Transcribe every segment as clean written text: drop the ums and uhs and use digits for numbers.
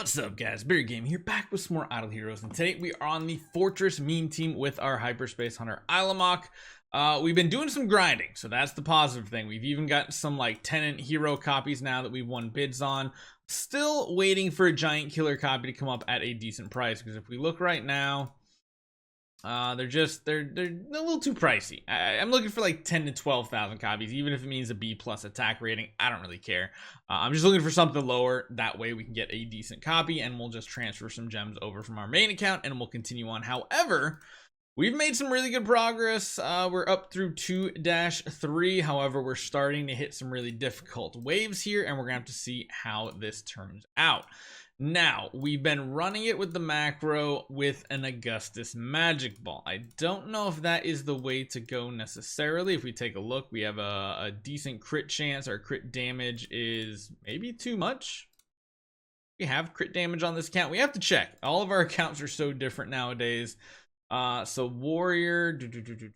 What's up, guys? Beer Game here, back with some more Idle Heroes, and today we are on the Fortress Meme team with our Hyperspace Hunter Ilamok. We've been doing some grinding, so that's the positive thing. We've even got some like tenant hero copies now that we've won bids on. Still waiting for a giant killer copy to come up at a decent price, because if we look right now, they're a little too pricey. I'm looking for like 10 to 12,000 copies, even if it means a B plus attack rating. I don't really care. I'm just looking for something lower. That way we can get a decent copy, and we'll just transfer some gems over from our main account, and we'll continue on. However, we've made some really good progress. We're up through 2-3. However, we're starting to hit some really difficult waves here, and we're gonna have to see how this turns out. Now, we've been running it with the macro with an Augustus Magic Ball. I don't know if that is the way to go necessarily. If we take a look, we have a decent crit chance. Our crit damage is maybe too much. We have crit damage on this account. We have to check. All of our accounts are so different nowadays. So Warrior,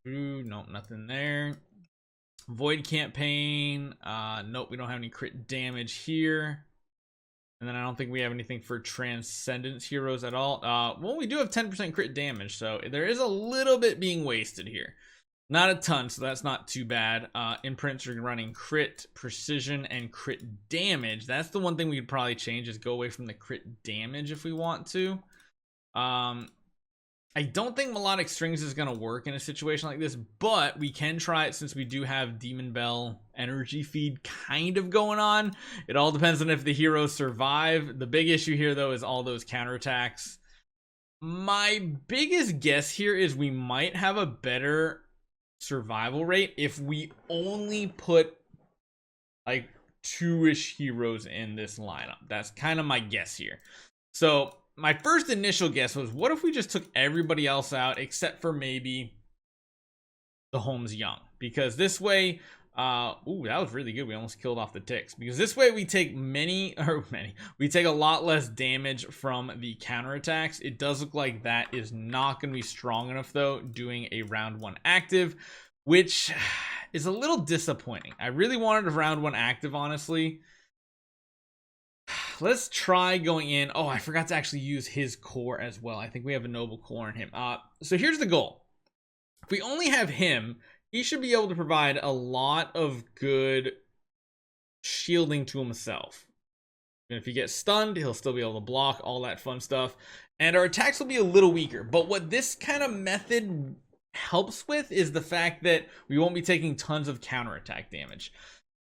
nope, nothing there. Void Campaign, nope, we don't have any crit damage here. And then I don't think we have anything for Transcendence heroes at all. Well, we do have 10% crit damage, so there is a little bit being wasted here. Not a ton, so that's not too bad. Imprints are running crit, precision, and crit damage. That's the one thing we could probably change, is go away from the crit damage if we want to. I don't think Melodic Strings is going to work in a situation like this, but we can try it since we do have Demon Bell energy feed kind of going on. It all depends on if the heroes survive. The big issue here, though, is all those counterattacks. My biggest guess here is we might have a better survival rate if we only put like 2-ish heroes in this lineup. That's kind of my guess here. So my first initial guess was, what if we just took everybody else out except for maybe the Holmes Young? Because this way, ooh, that was really good. We almost killed off the ticks. Because this way we take we take a lot less damage from the counterattacks. It does look like that is not going to be strong enough, though, doing a round 1 active, which is a little disappointing. I really wanted a round 1 active, honestly. Let's try going in. Oh, I forgot to actually use his core as well. I think we have a noble core in him. So here's the goal. If we only have him, he should be able to provide a lot of good shielding to himself. And if he gets stunned, he'll still be able to block, all that fun stuff. And our attacks will be a little weaker. But what this kind of method helps with is the fact that we won't be taking tons of counterattack damage.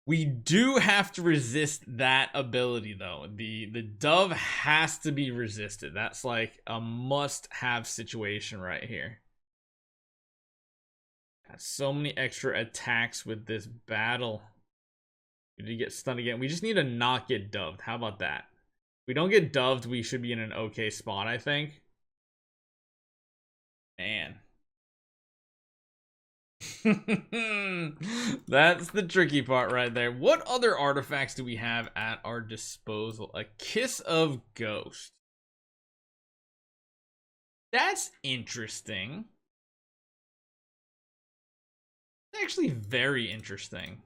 We do have to resist that ability, though. The dove has to be resisted. That's like a must-have situation right here. Got so many extra attacks with this battle. We did get stunned again. We just need to not get doved. How about that? If we don't get doved, we should be in an okay spot, I think. Man. That's the tricky part right there. What other artifacts do we have at our disposal? A Kiss of Ghost. That's interesting. Actually very interesting.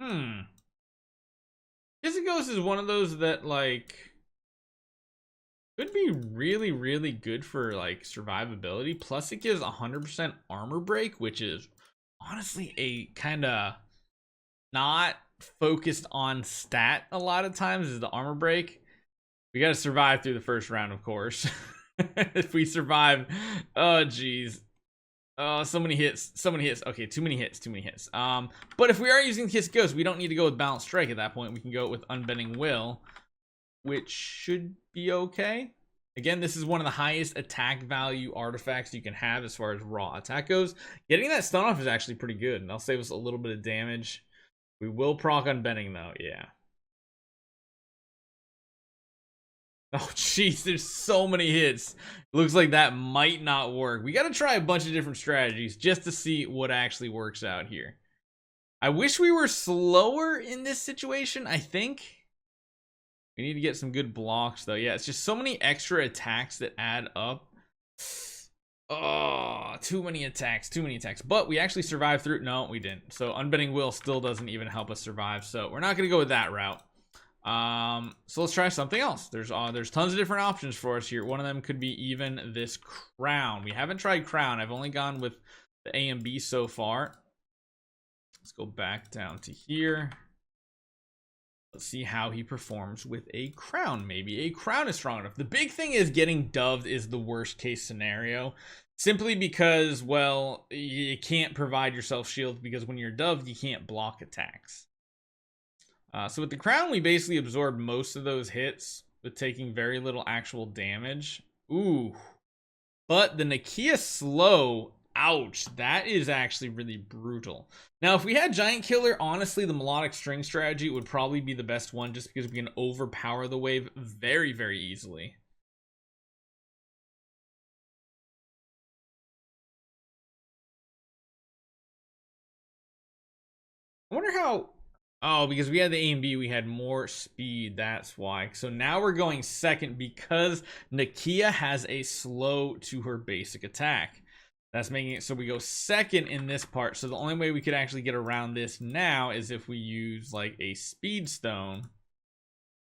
Kiss of Ghost is one of those that like could be really, really good for like survivability. Plus it gives 100% armor break, which is honestly a kind of not focused on stat a lot of times, is the armor break. We got to survive through the first round, of course. If we survive, oh geez. Oh, so many hits. Okay, too many hits. But if we are using Kiss Ghost, we don't need to go with Balanced Strike at that point. We can go with Unbending Will, which should be okay. Again, this is one of the highest attack value artifacts you can have as far as raw attack goes. Getting that stun off is actually pretty good, and that'll save us a little bit of damage. We will proc Unbending, though. Yeah. Oh, jeez, there's so many hits. Looks like that might not work. We got to try a bunch of different strategies just to see what actually works out here. I wish we were slower in this situation, I think. We need to get some good blocks, though. Yeah, it's just so many extra attacks that add up. Oh, too many attacks. But we actually survived through. No, we didn't. So Unbending Will still doesn't even help us survive. So we're not going to go with that route. So let's try something else. There's tons of different options for us here. One of them could be even this crown. We haven't tried crown. I've only gone with the A and B so far. Let's go back down to here. Let's see how he performs with a crown. Maybe a crown is strong enough. The big thing is getting doved is the worst case scenario. Simply because, well, you can't provide yourself shields because when you're doved, you can't block attacks. So with the crown, we basically absorbed most of those hits with taking very little actual damage. Ooh. But the Nakia slow, ouch, that is actually really brutal. Now, if we had Giant Killer, honestly, the melodic string strategy would probably be the best one just because we can overpower the wave very, very easily. I wonder how... Oh, because we had the A and B, we had more speed. That's why. So now we're going second because Nakia has a slow to her basic attack. That's making it so we go second in this part. So the only way we could actually get around this now is if we use like a speed stone,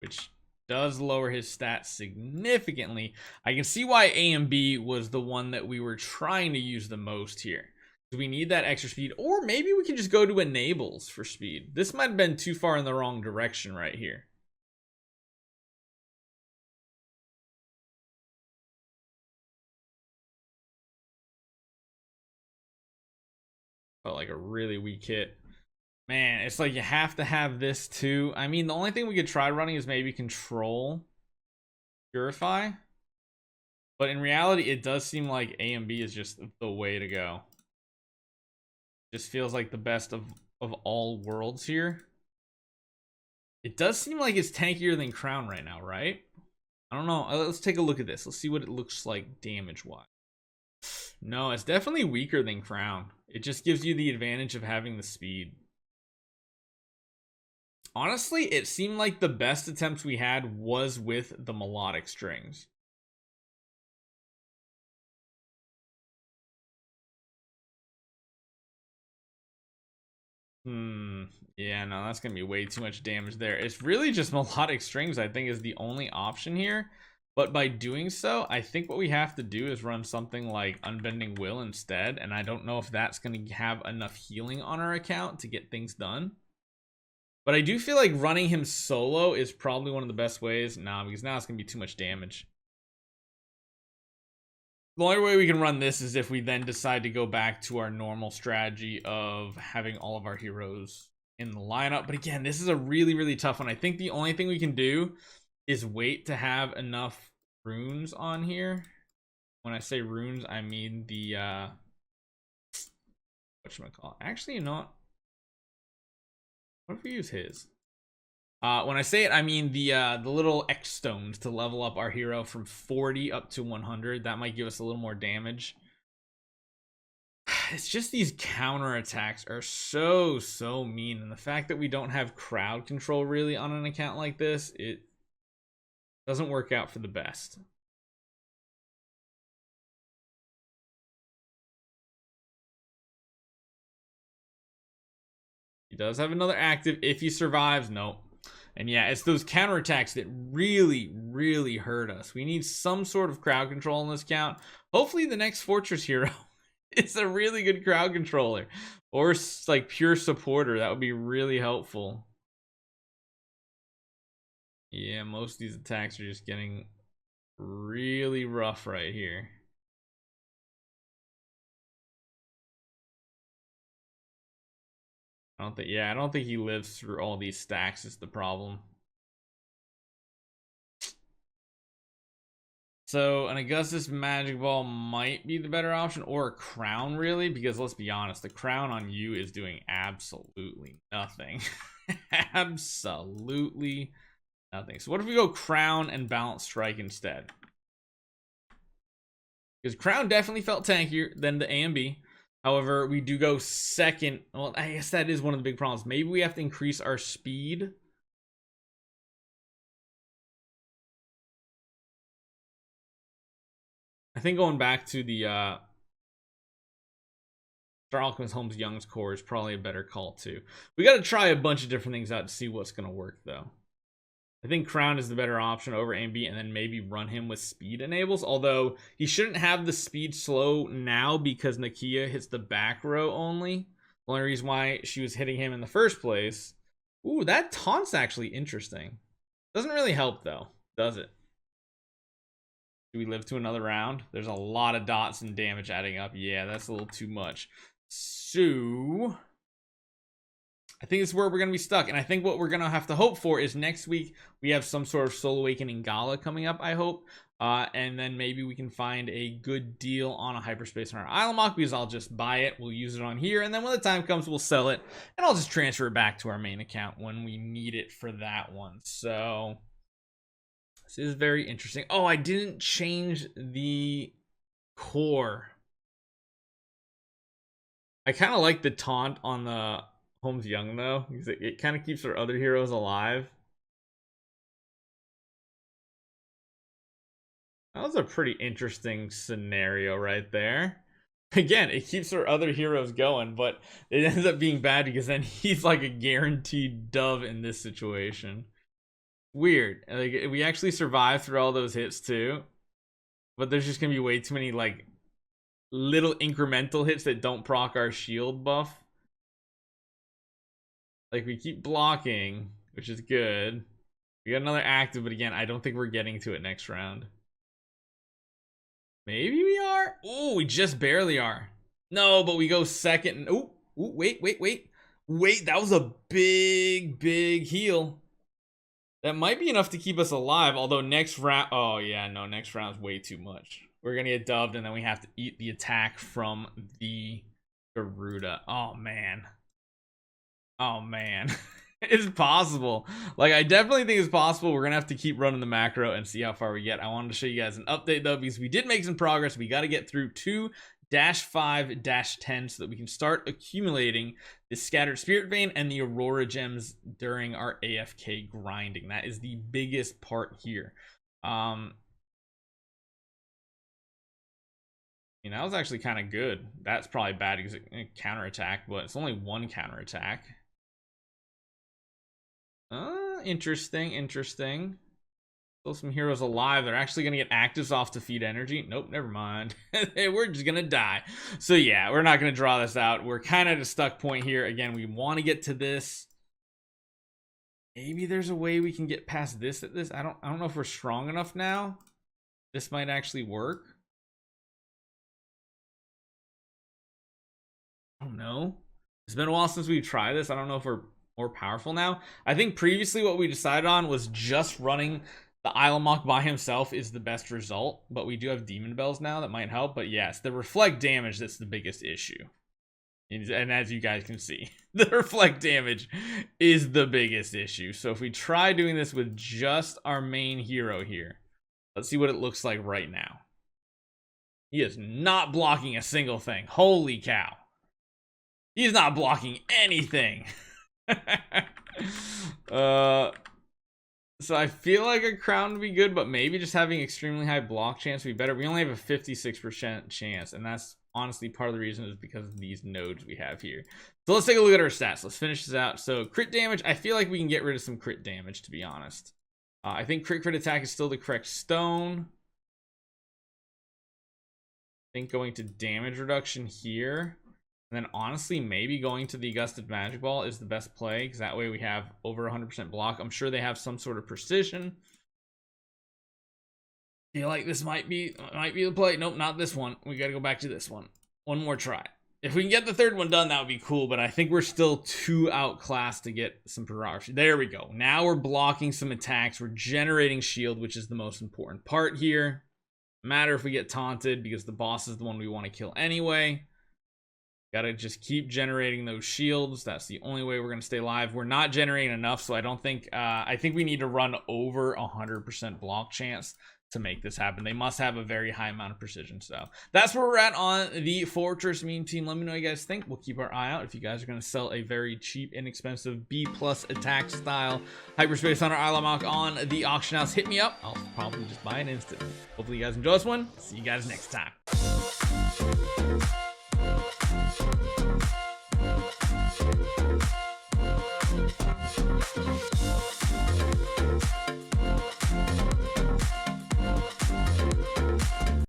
which does lower his stats significantly. I can see why A and B was the one that we were trying to use the most here. We need that extra speed, or maybe we can just go to enables for speed. This might have been too far in the wrong direction right here. Felt like a really weak hit. Man, it's like you have to have this too. I mean, the only thing we could try running is maybe control purify. But in reality, it does seem like A and B is just the way to go. Just feels like the best of all worlds here. It does seem like it's tankier than Crown right now, right? I don't know. Let's take a look at this. Let's see what it looks like damage-wise. No, it's definitely weaker than Crown. It just gives you the advantage of having the speed. Honestly, it seemed like the best attempts we had was with the melodic strings. Yeah, no, that's gonna be way too much damage there. It's really just melodic strings, I think, is the only option here. But by doing so, I think what we have to do is run something like Unbending Will instead. And I don't know if that's going to have enough healing on our account to get things done. But I do feel like running him solo is probably one of the best ways. Nah, because now it's going to be too much damage. The only way we can run this is if we then decide to go back to our normal strategy of having all of our heroes in the lineup. But again, this is a really, really tough one. I think the only thing we can do is wait to have enough runes on here. When I say runes, I mean the whatchamacallit. Actually, you know what? What if we use his? When I say it, I mean the little X stones to level up our hero from 40 up to 100. That might give us a little more damage. It's just these counter attacks are so mean, and the fact that we don't have crowd control really on an account like this, it doesn't work out for the best. He does have another active if he survives. Nope. And yeah, it's those counterattacks that really hurt us. We need some sort of crowd control in this count. Hopefully the next Fortress hero is a really good crowd controller. Or like pure supporter. That would be really helpful. Yeah, most of these attacks are just getting really rough right here. I don't think he lives through all these stacks is the problem. So an Augustus Magic Ball might be the better option, or a Crown really, because let's be honest, the Crown on you is doing absolutely nothing. Absolutely nothing. So what if we go Crown and Balance Strike instead? Because Crown definitely felt tankier than the A and B. However, we do go second. Well, I guess that is one of the big problems. Maybe we have to increase our speed. I think going back to the Star Alchemist Holmes Young's core is probably a better call too. We got to try a bunch of different things out to see what's going to work though. I think Crown is the better option over AMB, and then maybe run him with speed enables. Although he shouldn't have the speed slow now because Nakia hits the back row only. The only reason why she was hitting him in the first place. Ooh, that taunt's actually interesting. Doesn't really help though, does it? Do we live to another round? There's a lot of dots and damage adding up. Yeah, that's a little too much. So I think this is where we're going to be stuck. And I think what we're going to have to hope for is next week we have some sort of Soul Awakening Gala coming up, I hope. And then maybe we can find a good deal on a Hyperspace Hunter Islamok, because I'll just buy it. We'll use it on here. And then when the time comes, we'll sell it. And I'll just transfer it back to our main account when we need it for that one. So this is very interesting. Oh, I didn't change the core. I kind of like the taunt on the Holmes Young though, because it kind of keeps our other heroes alive. That was a pretty interesting scenario right there. Again, it keeps our other heroes going, but it ends up being bad because then he's like a guaranteed dove in this situation. Weird. Like, we actually survived through all those hits too, but there's just gonna be way too many like little incremental hits that don't proc our shield buff. Like, we keep blocking, which is good. We got another active, but again, I don't think we're getting to it next round. Maybe we are. Oh, we just barely are. No, but we go second. And oh, wait. That was a big heal. That might be enough to keep us alive. Although next round, oh yeah, no, next round's way too much. We're gonna get dubbed, and then we have to eat the attack from the Garuda. Oh man. It's possible. Like, I definitely think it's possible. We're gonna have to keep running the macro and see how far we get. I wanted to show you guys an update though, because we did make some progress. We got to get through 2-5-10 so that we can start accumulating the Scattered Spirit Vein and the Aurora Gems during our AFK grinding. That is the biggest part here. That was actually kind of good. That's probably bad because it counterattack, but it's only one counterattack. Interesting. Still some heroes alive. They're actually gonna get actives off to feed energy. Nope, never mind. We're just gonna die. So yeah, we're not gonna draw this out. We're kind of at a stuck point here. Again, we want to get to this. Maybe there's a way we can get past this at this. I don't know if we're strong enough now. This might actually work. I don't know. It's been a while since we tried this. I don't know if we're more powerful now. I think previously what we decided on was just running the Islamok by himself is the best result, but we do have Demon Bells now that might help. But yes, the reflect damage, that's the biggest issue. And as you guys can see, the reflect damage is the biggest issue. So if we try doing this with just our main hero here, let's see what it looks like right now. He is not blocking a single thing. Holy cow. He's not blocking anything. So I feel like a crown would be good, but maybe just having extremely high block chance would be better. We only have a 56% chance, and that's honestly part of the reason is because of these nodes we have here. So let's take a look at our stats. Let's finish this out. So crit damage, I feel like we can get rid of some crit damage, to be honest. I think crit attack is still the correct stone. I think going to damage reduction here. And then honestly, maybe going to the Gusted Magic Ball is the best play, because that way we have over 100% block. I'm sure they have some sort of precision. Feel like this might be the play. Nope, not this one. We got to go back to this one. One more try. If we can get the third one done, that would be cool, but I think we're still too outclassed to get some prerogative. There we go. Now we're blocking some attacks. We're generating shield, which is the most important part here. Matter if we get taunted, because the boss is the one we want to kill anyway. Gotta just keep generating those shields. That's the only way we're gonna stay alive. We're not generating enough, so I don't think I think we need to run over 100% block chance to make this happen. They must have a very high amount of precision. So that's where we're at on the Fortress Meme team. Let me know what you guys think. We'll keep our eye out if you guys are gonna sell a very cheap, inexpensive B+ attack style Hyperspace Hunter Islamok on the auction house. Hit me up. I'll probably just buy it instantly. Hopefully you guys enjoy this one. See you guys next time.